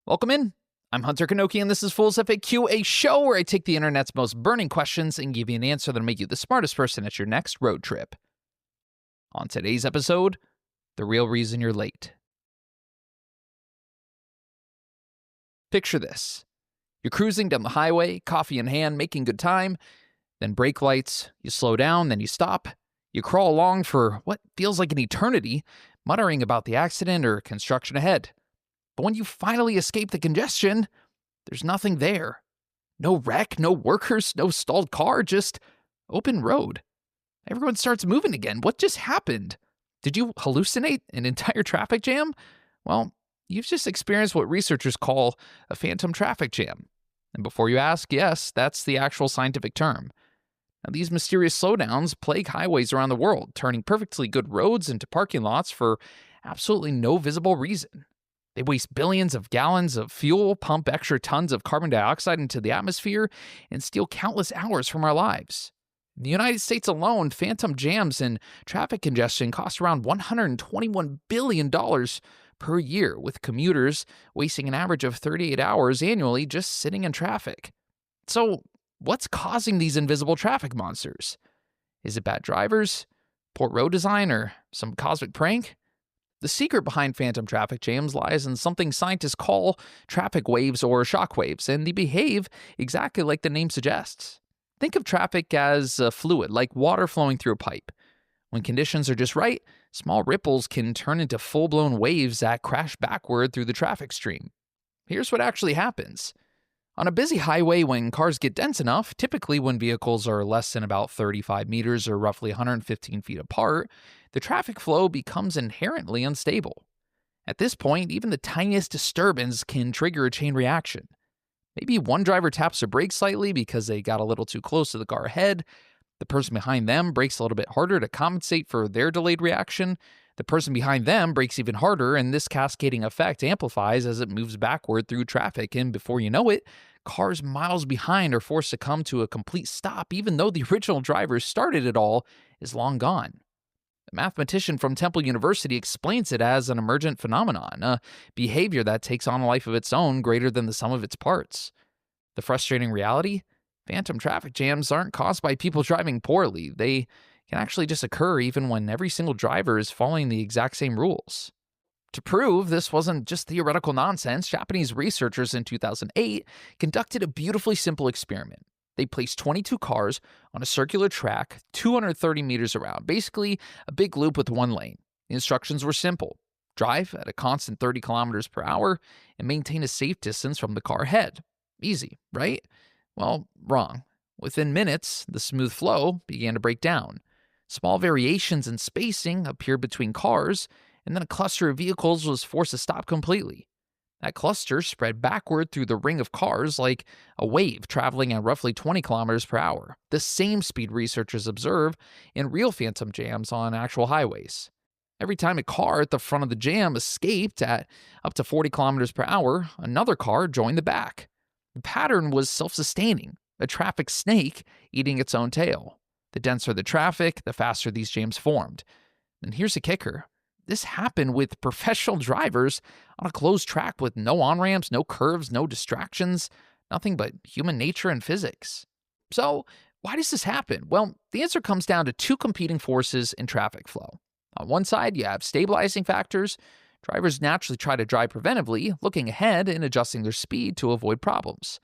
Welcome in. I'm Hunter Kanoki, and this is Fool's FAQ, a show where I take the internet's most burning questions and give you an answer that'll make you the smartest person at your next road trip. On today's episode, the real reason you're late. Picture this. You're cruising down the highway, coffee in hand, making good time, then brake lights, you slow down, then you stop. You crawl along for what feels like an eternity, muttering about the accident or construction ahead. But when you finally escape the congestion, there's nothing there. No wreck, no workers, no stalled car, just open road. Everyone starts moving again. What just happened? Did you hallucinate an entire traffic jam? Well, you've just experienced what researchers call a phantom traffic jam. And before you ask, yes, that's the actual scientific term. Now, these mysterious slowdowns plague highways around the world, turning perfectly good roads into parking lots for absolutely no visible reason. They waste billions of gallons of fuel, pump extra tons of carbon dioxide into the atmosphere, and steal countless hours from our lives. In the United States alone, phantom jams and traffic congestion cost around $121 billion per year, with commuters wasting an average of 38 hours annually just sitting in traffic. So, what's causing these invisible traffic monsters? Is it bad drivers, poor road design, or some cosmic prank? The secret behind phantom traffic jams lies in something scientists call traffic waves or shock waves, and they behave exactly like the name suggests. Think of traffic as a fluid, like water flowing through a pipe. When conditions are just right, small ripples can turn into full-blown waves that crash backward through the traffic stream. Here's what actually happens. On a busy highway, when cars get dense enough, typically when vehicles are less than about 35 meters or roughly 115 feet apart, the traffic flow becomes inherently unstable. At this point, even the tiniest disturbance can trigger a chain reaction. Maybe one driver taps the brakes slightly because they got a little too close to the car ahead. The person behind them brakes a little bit harder to compensate for their delayed reaction. The person behind them brakes even harder, and this cascading effect amplifies as it moves backward through traffic, and before you know it, cars miles behind are forced to come to a complete stop, even though the original driver started it all is long gone. A mathematician from Temple University explains it as an emergent phenomenon, a behavior that takes on a life of its own greater than the sum of its parts. The frustrating reality? Phantom traffic jams aren't caused by people driving poorly. They can actually just occur even when every single driver is following the exact same rules. To prove this wasn't just theoretical nonsense, Japanese researchers in 2008 conducted a beautifully simple experiment. They placed 22 cars on a circular track 230 meters around, basically a big loop with one lane. The instructions were simple. Drive at a constant 30 kilometers per hour and maintain a safe distance from the car ahead. Easy, right? Well, wrong. Within minutes, the smooth flow began to break down. Small variations in spacing appeared between cars, and then a cluster of vehicles was forced to stop completely. That cluster spread backward through the ring of cars like a wave traveling at roughly 20 kilometers per hour, the same speed researchers observe in real phantom jams on actual highways. Every time a car at the front of the jam escaped at up to 40 kilometers per hour, another car joined the back. The pattern was self-sustaining, a traffic snake eating its own tail. The denser the traffic, the faster these jams formed. And here's the kicker. This happened with professional drivers on a closed track with no on-ramps, no curves, no distractions, nothing but human nature and physics. So, why does this happen? Well, the answer comes down to two competing forces in traffic flow. On one side, you have stabilizing factors. Drivers naturally try to drive preventively, looking ahead and adjusting their speed to avoid problems.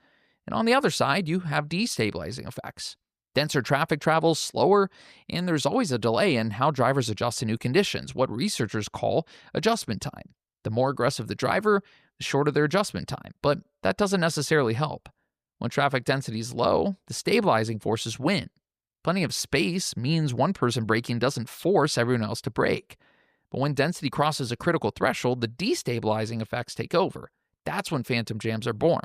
And on the other side, you have destabilizing effects. Denser traffic travels slower, and there's always a delay in how drivers adjust to new conditions, what researchers call adjustment time. The more aggressive the driver, the shorter their adjustment time, but that doesn't necessarily help. When traffic density is low, the stabilizing forces win. Plenty of space means one person braking doesn't force everyone else to brake. But when density crosses a critical threshold, the destabilizing effects take over. That's when phantom jams are born.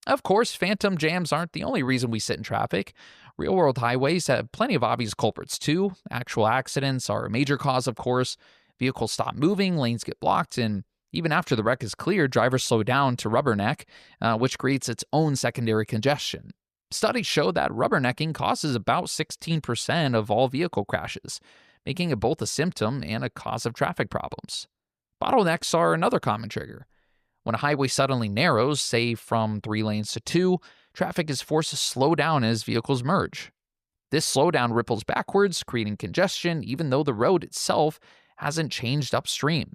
Of course, phantom jams aren't the only reason we sit in traffic. Real-world highways have plenty of obvious culprits too. Actual accidents are a major cause, of course. Vehicles stop moving, lanes get blocked, and even after the wreck is cleared, drivers slow down to rubberneck, which creates its own secondary congestion. Studies show that rubbernecking causes about 16% of all vehicle crashes, making it both a symptom and a cause of traffic problems. Bottlenecks are another common trigger. When a highway suddenly narrows, say from 3 lanes to 2, traffic is forced to slow down as vehicles merge. This slowdown ripples backwards, creating congestion even though the road itself hasn't changed upstream.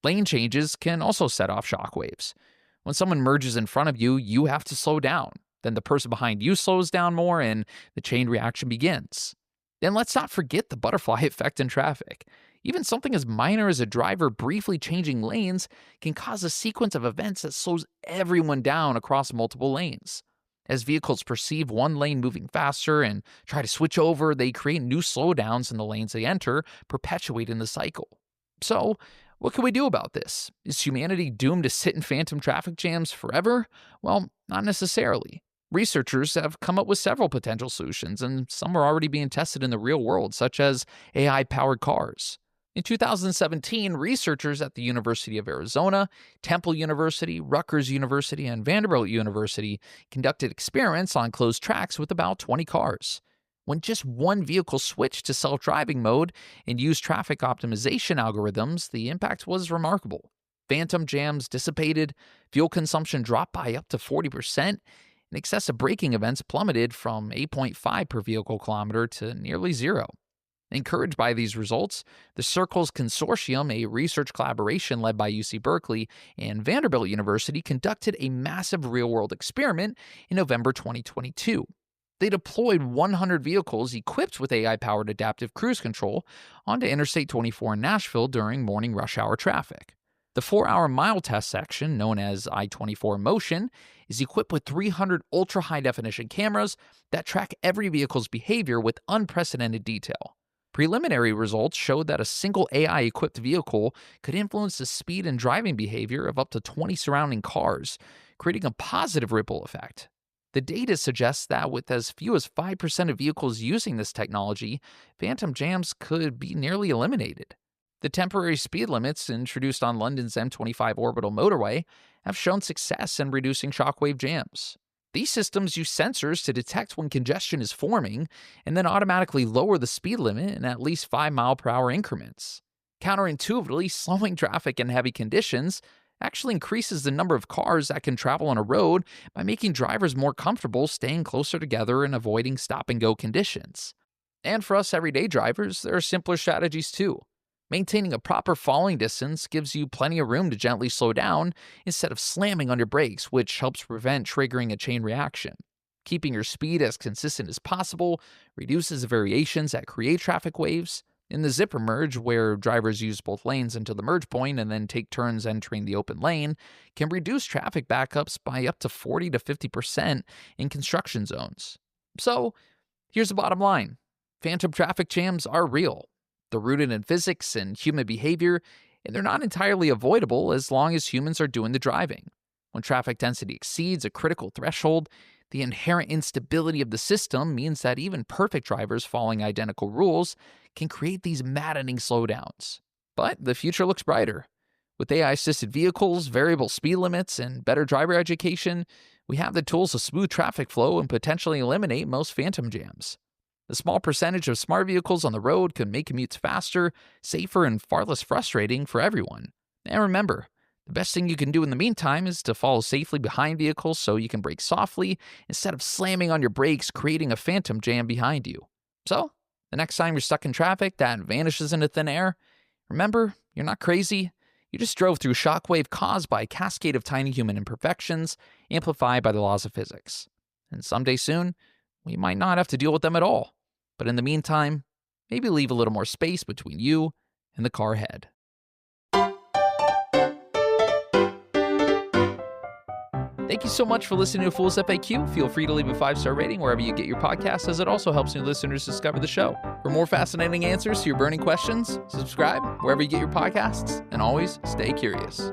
Lane changes can also set off shockwaves. When someone merges in front of you, you have to slow down. Then the person behind you slows down more and the chain reaction begins. And let's not forget the butterfly effect in traffic. Even something as minor as a driver briefly changing lanes can cause a sequence of events that slows everyone down across multiple lanes. As vehicles perceive one lane moving faster and try to switch over, they create new slowdowns in the lanes they enter, perpetuating the cycle. So, what can we do about this? Is humanity doomed to sit in phantom traffic jams forever? Well, not necessarily. Researchers have come up with several potential solutions, and some are already being tested in the real world, such as AI-powered cars. In 2017, researchers at the University of Arizona, Temple University, Rutgers University, and Vanderbilt University conducted experiments on closed tracks with about 20 cars. When just one vehicle switched to self-driving mode and used traffic optimization algorithms, the impact was remarkable. Phantom jams dissipated, fuel consumption dropped by up to 40%, and excessive braking events plummeted from 8.5 per vehicle kilometer to nearly 0. Encouraged by these results, the Circles Consortium, a research collaboration led by UC Berkeley and Vanderbilt University, conducted a massive real-world experiment in November 2022. They deployed 100 vehicles equipped with AI-powered adaptive cruise control onto Interstate 24 in Nashville during morning rush hour traffic. The 4-hour mile test section, known as I-24 Motion, is equipped with 300 ultra-high-definition cameras that track every vehicle's behavior with unprecedented detail. Preliminary results showed that a single AI-equipped vehicle could influence the speed and driving behavior of up to 20 surrounding cars, creating a positive ripple effect. The data suggests that with as few as 5% of vehicles using this technology, phantom jams could be nearly eliminated. The temporary speed limits introduced on London's M25 orbital motorway have shown success in reducing shockwave jams. These systems use sensors to detect when congestion is forming and then automatically lower the speed limit in at least 5-mile-per-hour increments. Counterintuitively, slowing traffic in heavy conditions actually increases the number of cars that can travel on a road by making drivers more comfortable staying closer together and avoiding stop-and-go conditions. And for us everyday drivers, there are simpler strategies too. Maintaining a proper following distance gives you plenty of room to gently slow down instead of slamming on your brakes, which helps prevent triggering a chain reaction. Keeping your speed as consistent as possible reduces the variations that create traffic waves. In the zipper merge, where drivers use both lanes until the merge point and then take turns entering the open lane, can reduce traffic backups by up to 40 to 50% in construction zones. So, here's the bottom line. Phantom traffic jams are real. They're rooted in physics and human behavior, and they're not entirely avoidable as long as humans are doing the driving. When traffic density exceeds a critical threshold, the inherent instability of the system means that even perfect drivers following identical rules can create these maddening slowdowns. But the future looks brighter. With AI-assisted vehicles, variable speed limits, and better driver education, we have the tools to smooth traffic flow and potentially eliminate most phantom jams. The small percentage of smart vehicles on the road could make commutes faster, safer, and far less frustrating for everyone. And remember, the best thing you can do in the meantime is to follow safely behind vehicles so you can brake softly instead of slamming on your brakes, creating a phantom jam behind you. So, the next time you're stuck in traffic that vanishes into thin air, remember, you're not crazy. You just drove through shockwave caused by a cascade of tiny human imperfections amplified by the laws of physics. And someday soon, we might not have to deal with them at all. But in the meantime, maybe leave a little more space between you and the car ahead. Thank you so much for listening to Fool's FAQ. Feel free to leave a 5-star rating wherever you get your podcasts, as it also helps new listeners discover the show. For more fascinating answers to your burning questions, subscribe wherever you get your podcasts, and always stay curious.